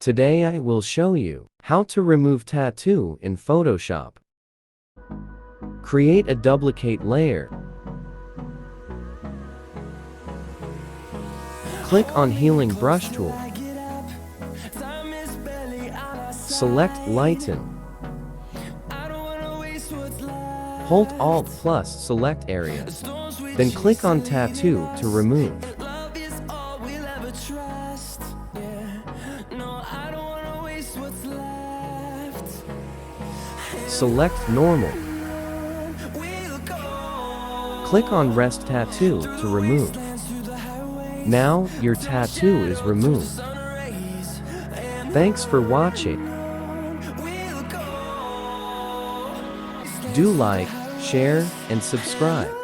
Today I will show you how to remove tattoo in Photoshop. Create a duplicate layer. Click on Healing Brush tool. Select Lighten. Hold Alt plus select area. Then click on Tattoo to remove. Select Normal. Click on Rest Tattoo to remove. Now, your tattoo is removed. Thanks for watching. Do like, share, and subscribe.